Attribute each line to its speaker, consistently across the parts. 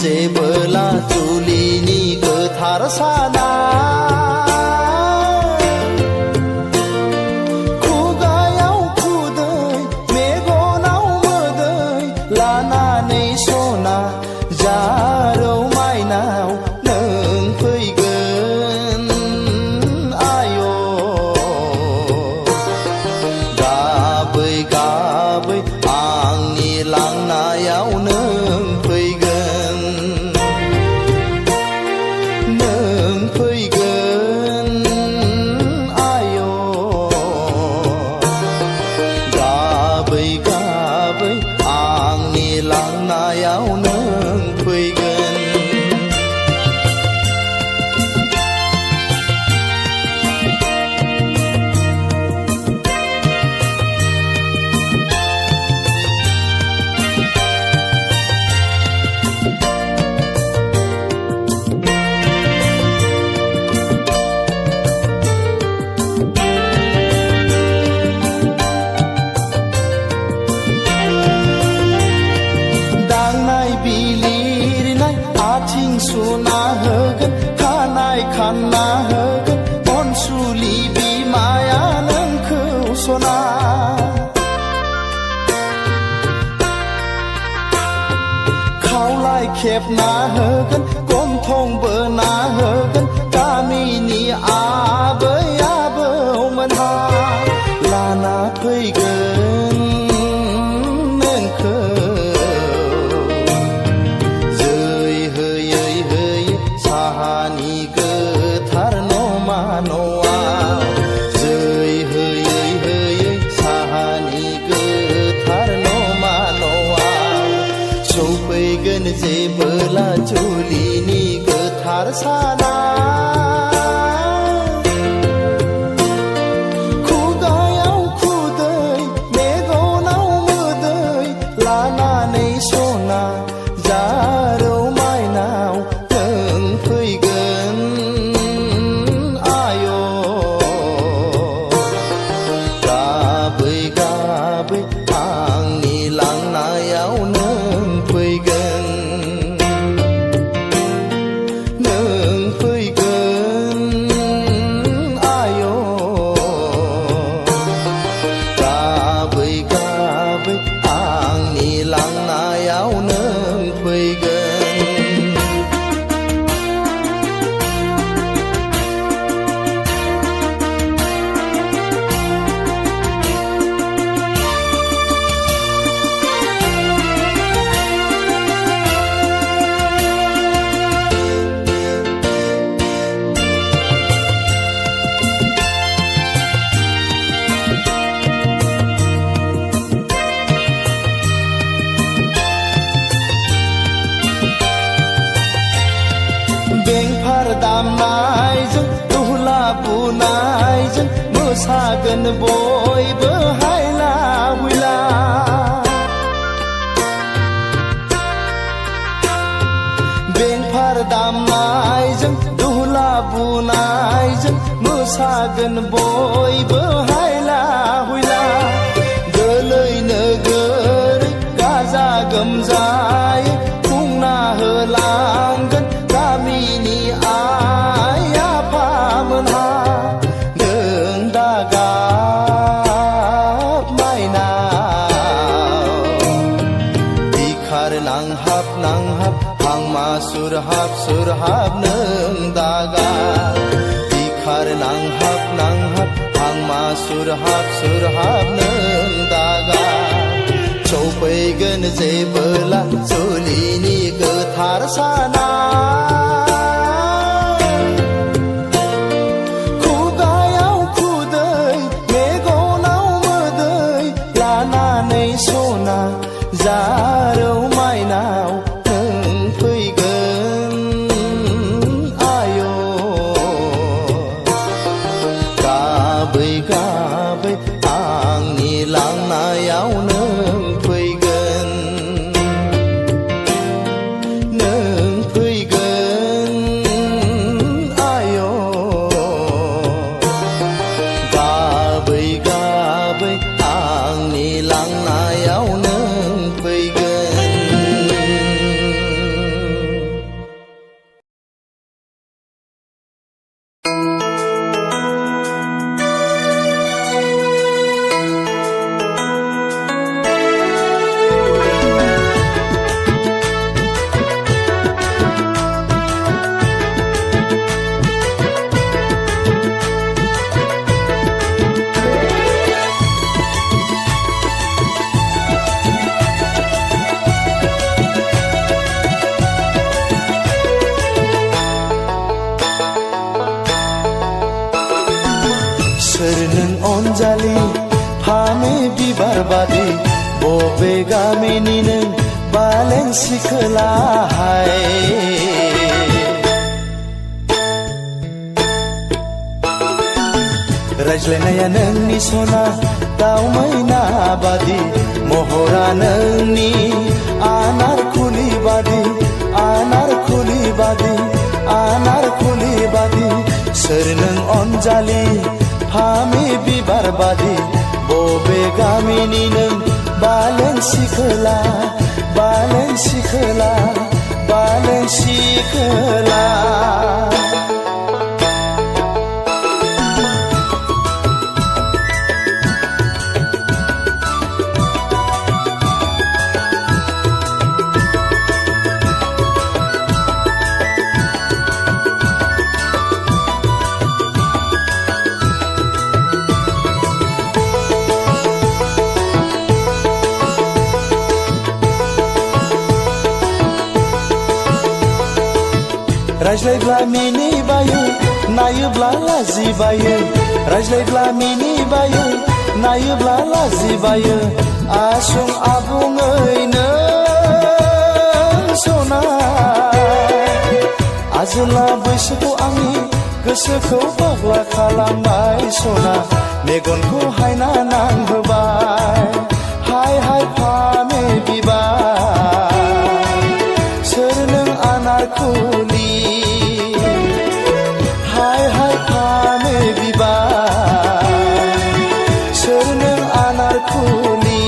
Speaker 1: जेबोला जुलिनि गोथार साना खुगायाव खुदै मेगनाव मोदै लानानै सना जारौ माइनाव नों फैगोन आय' गाबै गाबै आंनि लांनायाव नों फैगोन आय' गाबै गाबै आंनि लांनायाव नों फैगोन आथिं सुना होगोन खानाय खानना होगोन अनसुलि बिमाया नोंखौ सना खावलाय खेबना होगोन गन्थं बोना होगोन गामिनि आबै आबौमोनहा लाना फैगोन नोंखौ साहानि गोथार नमा न'आव जै होयै होयै साहानि गोथार नमा न'आव सौफैगोन जेबोला जुलिनि गोथार साना खुगायाव खुदै मेगनाव मोदै लानानै सना जारौ माइनाव फैगोन आय' गाबै गाबै आंनि लांनायाव नों फैगोन आय' गाबै गाबै आंनि लांनायाव नों फैगोन बेंफार दामनायजों दुहला बुनायजों मोसागोन बयबो हायला हुइला बेंफार दामनायजों दुहला बुनायजों मोसागोन बयबो हायला हुइला गोलै नोगोरै गाजा गोमजायै खुंना होलांगोन गामिनि आइ आफामोनहा नों दागाब माइनाव बिखार नांहाब नांहाब हांमा सुरहाब सुरहाब नों दागाब बिखार नांहाब नांहाब हांमा सुरहाब सुरहाब नों दागाब सौफैगोन जेबोला जुलिनि गोथार साना खुगायाव खुदै मेगनाव मोदै लानानै सना जारौ माइनाव नों फैगोन आय' गाबै गाबै आंनि लांनायाव नों फैगोन सोर नों अनजालि फामे बिबार बादि बबे गामिनि नों बालें सिखोलाहाय रायज्लायनाया नोंनि सना दाउ मैना बादि महरा नोंनि आनारखुलि बादि आनारखुलि बादि आनारखुलि बादि सोर नों अनजालि फामे बिबार बादि बबे गामिनि नों बालें सिखोला बालें सिखोला बालें सिखोला रायज्लायब्ला मिनिबायो नायोब्ला लाजिबायो रायज्लायब्ला मिनिबायो नायोब्ला लाजिबायो आसुं आबुङै नों सना आजोला बैसोखौ आंनि गोसोखौ फाग्ला खालामबाय सना मेगनखौ हायना नांहोबाय हाय हाय फामे बिबार सोर नों आनारखुलि हाय हाय फामे बिबार सोर नों आनारखुलि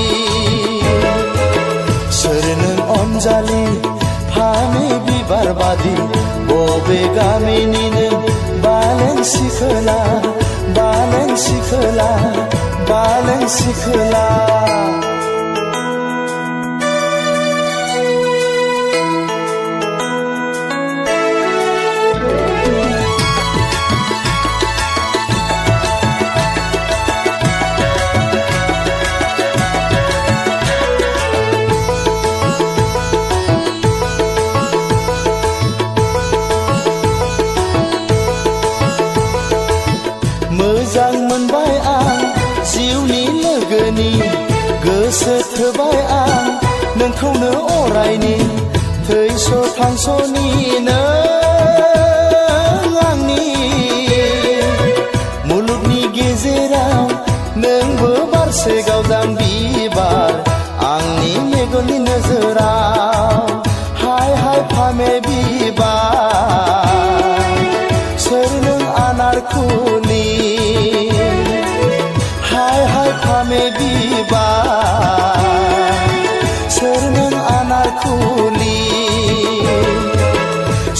Speaker 1: सोर नों अनजालि फामे बिबार बादि बबे गामिनि नों बालें सिखोला बालें सिखोला बालें सिखोला मोजां मोनबाय आं जिउनि लोगोनि गोसो थोबाय आं नोंखौनो अरायनि थैस' थांस'नि नों आंनि मुलुगनि गेजेराव नोंबो बारसे गावदां बिबार आंनि मेगननि नोजोराव हाय हाय फामे बिबार सोर नों आनारखुलि हाय हाय फामे बिबार सोर नों आनारखुलि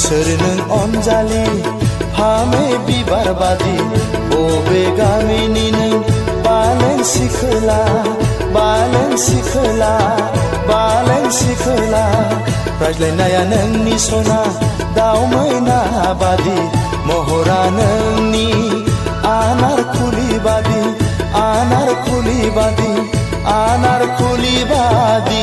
Speaker 1: सोर नों अनजालि फामे बिबार बादि बबे गामिनि नों बालें सिखोला बालें सिखोला बालें सिखोला रायज्लायनाया नोंनि सना दाउ मैना बादि महरा नोंनि आनारखुलि बादि आनारखुलि बादि आनारखुलि बादि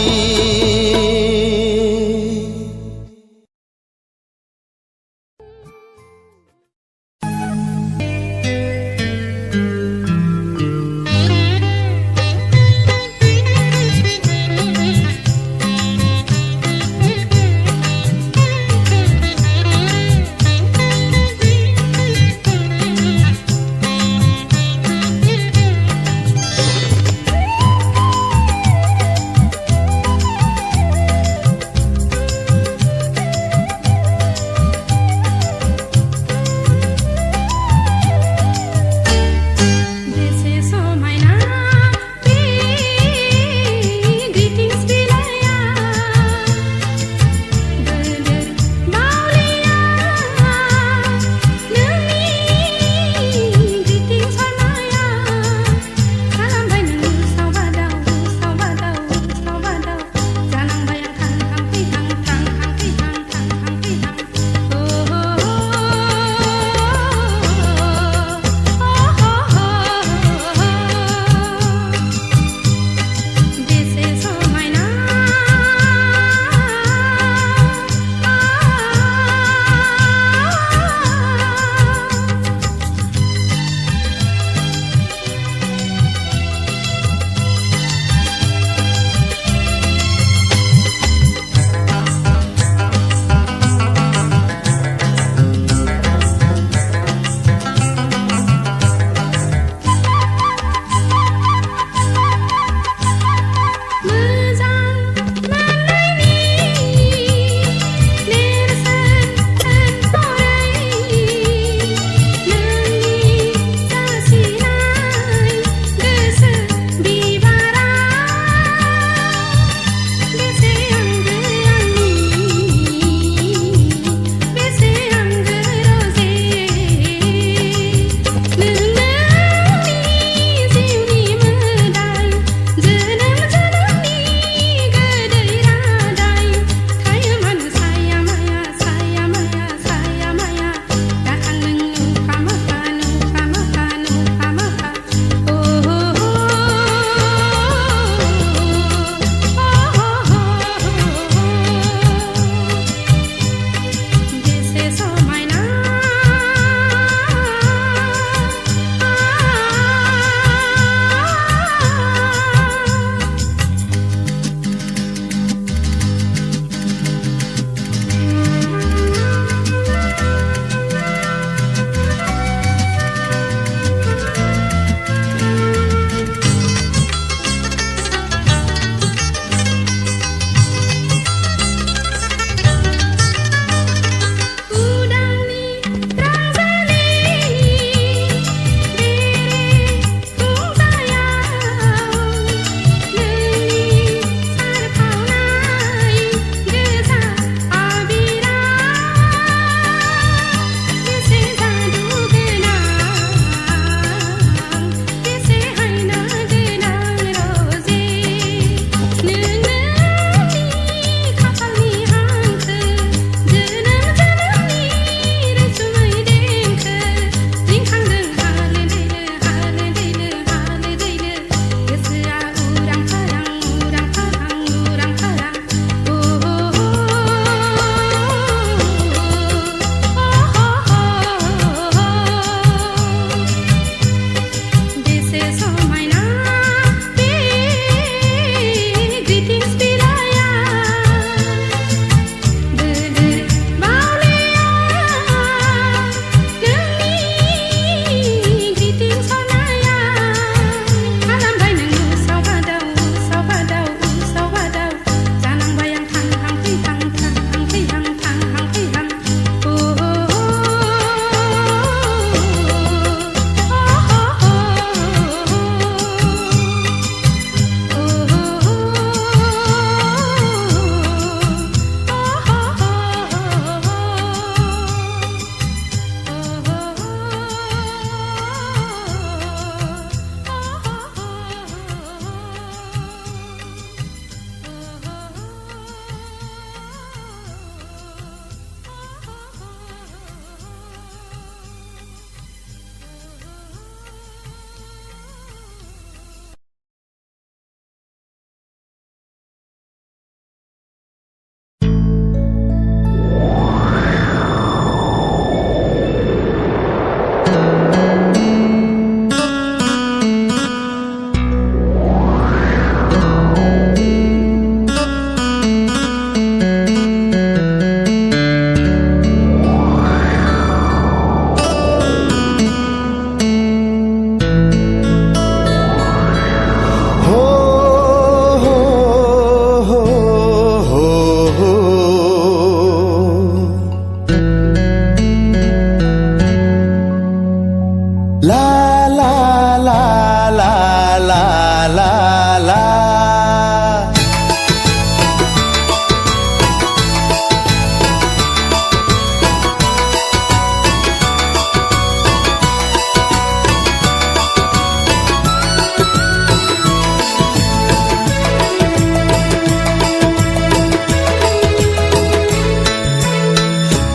Speaker 1: La la la la la la la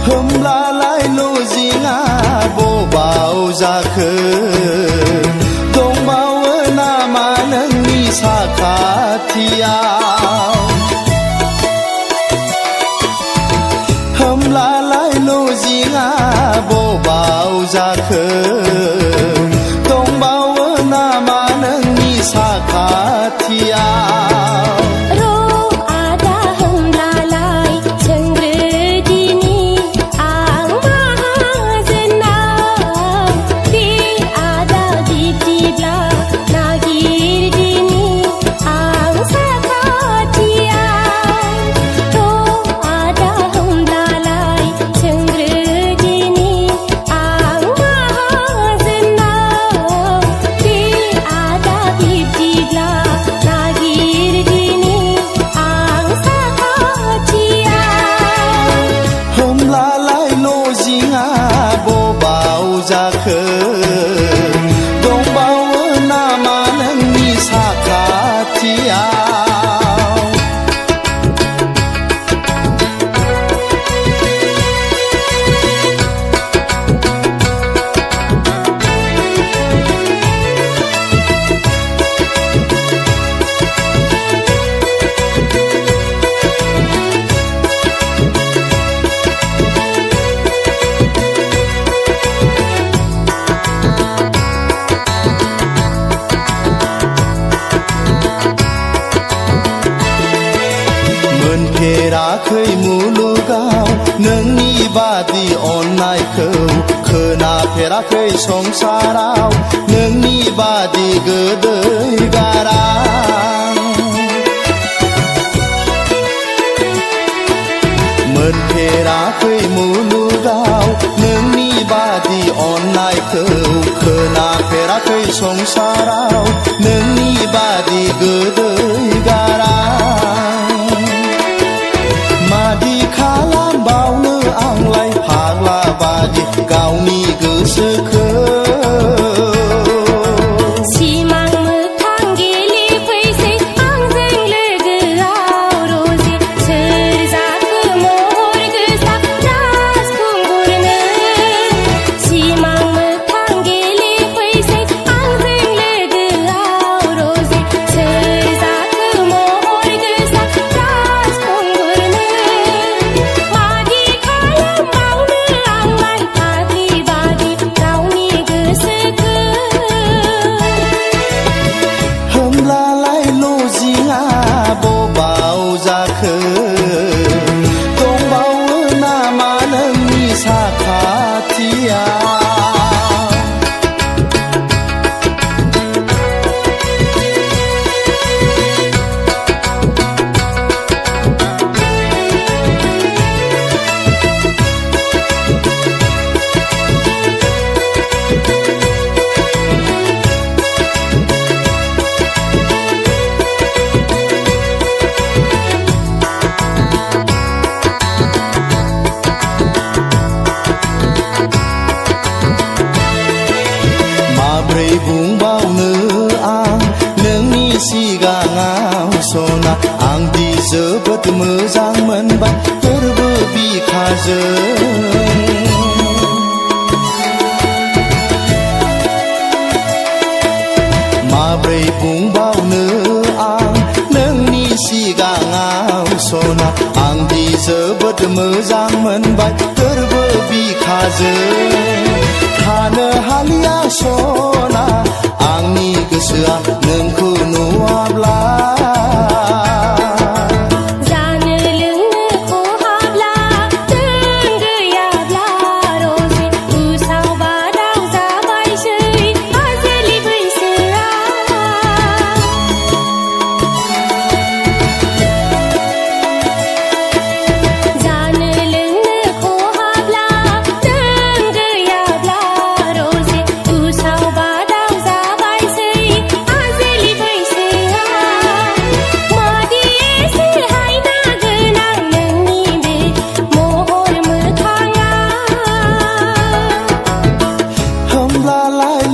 Speaker 1: Homब्लालाय लजिङा बबाव जाखो दंबावो नामा नोंनि साखाथियाव होमब्लालाय लजिङा बबाव जाखो दंबावो नामा नोंनि साखाथियाव जाखो दंबावो नामा नोंनि साखाथियाव मोनफेराखै मुलुगाव नोंनि बादि अननायखौ खोनाफेराखै संसाराव नोंनि बादि गोदै गारां मोनफेराखै मुलुगाव नोंनि बादि अननायखौ खोनाफेराखै संसाराव नोंनि बादि गोदै गारां मादि खालामबावनो आंलाय फाग्ला बादि गावनि गोसोखौ
Speaker 2: सिमां मोखां गेलेफैसै आंजों लोगोआव रजे सोर जाखो महर गोसा राजखुंगुरनो सिमां मोखां गेलेफैसै आंजों लोगोआव रजे सोर जाखो महर गोसा राजखुंगुरनो मादि खालामबावनो आंलाय फाग्लि बादि गावनि गोसोखौ
Speaker 1: होमब्लालाय लजिङा बबाव जाखो दंबावो नामा नोंनि साखाथियाव माब्रै बुंबावनो आं नोंनि सिगाङाव सना आंदि जोबोद मोजां मोनबाय गोरबो बिखाजों माब्रै बुंबावनो आं नोंनि सिगाङाव सना आंदि जोबोद मोजां मोनबाय गोरबो बिखाजों थानो हालिया सना आंनि गोसोआ नोंखौ नुवाब्ला
Speaker 2: जानो लोंनो खहाब्ला जों गैयाब्ला रजे उसाव बादाव जाबायसै आजोलि बैसोआ जानो लोंनो खहाब्ला जों गैयाब्ला रजे उसाव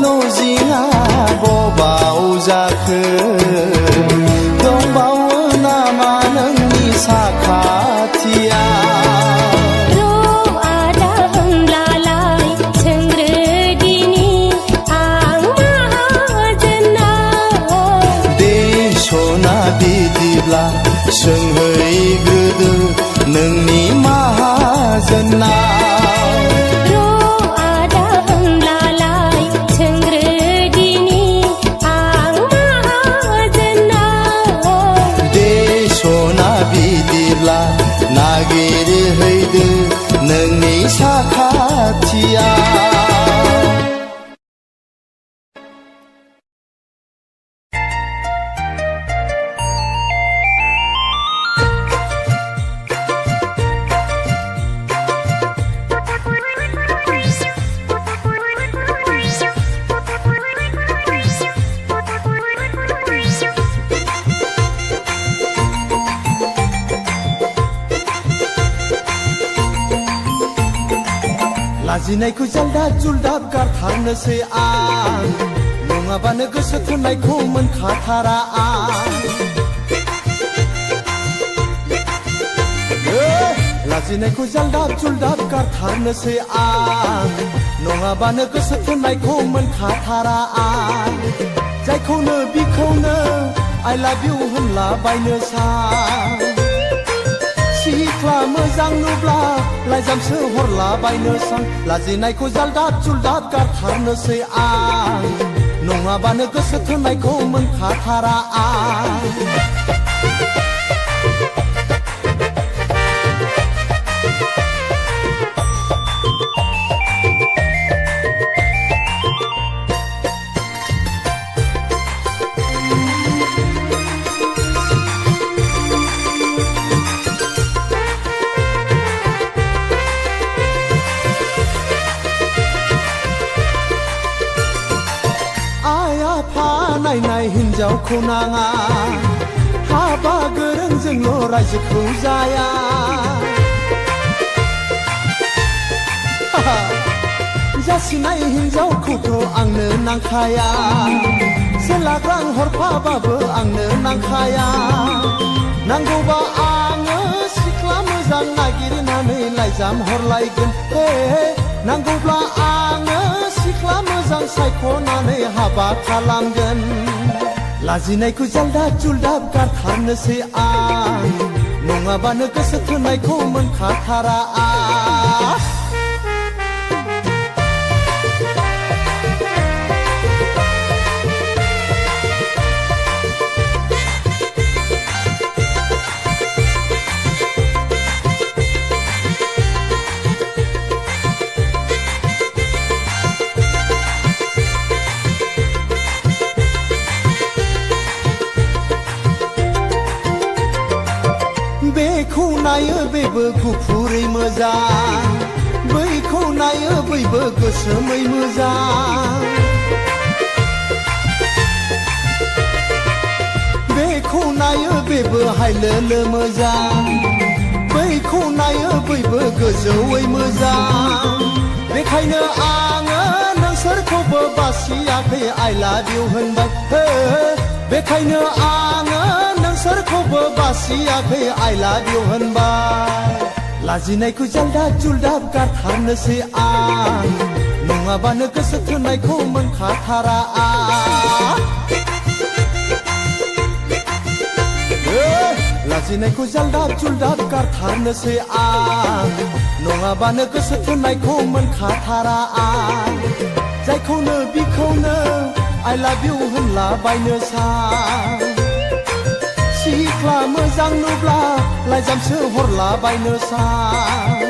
Speaker 1: लजिङा बबाव जाखो दंबावो नामा नोंनि साखाथिया बिदिब्ला सोंहैग्रोदो नोंनि माहाजोनाव
Speaker 2: आदा होनब्लालाय सोंग्रोदिनि आं माहाजोनाव
Speaker 1: दे सना बिदिब्ला नागिरहैदो नोंनि साखाथिया लाजिनायखौ जालदाब जुलदाब गारथारनोसै आं नङाबानो गोसो थोननायखौ मोनखाथारा आं लाजिनायखौ जालदाब जुलदाब गारथारनोसै आं नङाबानो गोसो थोननायखौ मोनखाथारा आं जायखौनो बिखौनो I love you होनला बायनो सां सिख्ला मोजां नुब्ला लाइजामसो हरला बायनो सां लाजिनायखौ जालदाब जुलदाब गारथारनोसै आं नङाबानो गोसो थोननायखौ मोनखाथारा आं नायनाय हिन्जावखौ नाङा हाबा गोरोंजोंल' रायजोखौ जाया जासिनाय हिन्जावखौथ' आंनो नांखाया सेलाग्रां हरफाबाबो आंनो नांखाया नांगौबा आङो सिख्ला मोजां नागिरनानै लाइजाम हरलायगोन नांगौब्ला आङो सिख्ला मोजां सायख'नानै हाबा खालामगोन लाजिनायखौ जालदाब जुलदाब गारथारनोसै आं नङाबानो गोसो थोननायखौ मोनखाथारा आं बेखौ नायो बेबो गुफुरै मोजां बैखौ नायो बैबो गोसोमै मोजां बेखौ नायो बेबो हायलोलो मोजां बैखौ नायो बैबो गोजौयै मोजां बेखायनो आङो नोंसोरखौबो बासियाखै I love you होनबाय बेखायनो आङो नोंसोरखौबो बासियाखै I love you होनबाय लाजिनायखौ जालदाब जुलदाब गारथारनोसै आं नङाबानो गोसो थोननायखौ मोनखाथारा आं लाजिनायखौ जालदाब जुलदाब गारथारनोसै आं नङाबानो गोसो थोननायखौ मोनखाथारा आं जायखौनो बिखौनो I love you होनला बायनो सां सिख्ला मोजां नुब्ला लाइजामसो हरला बायनो सां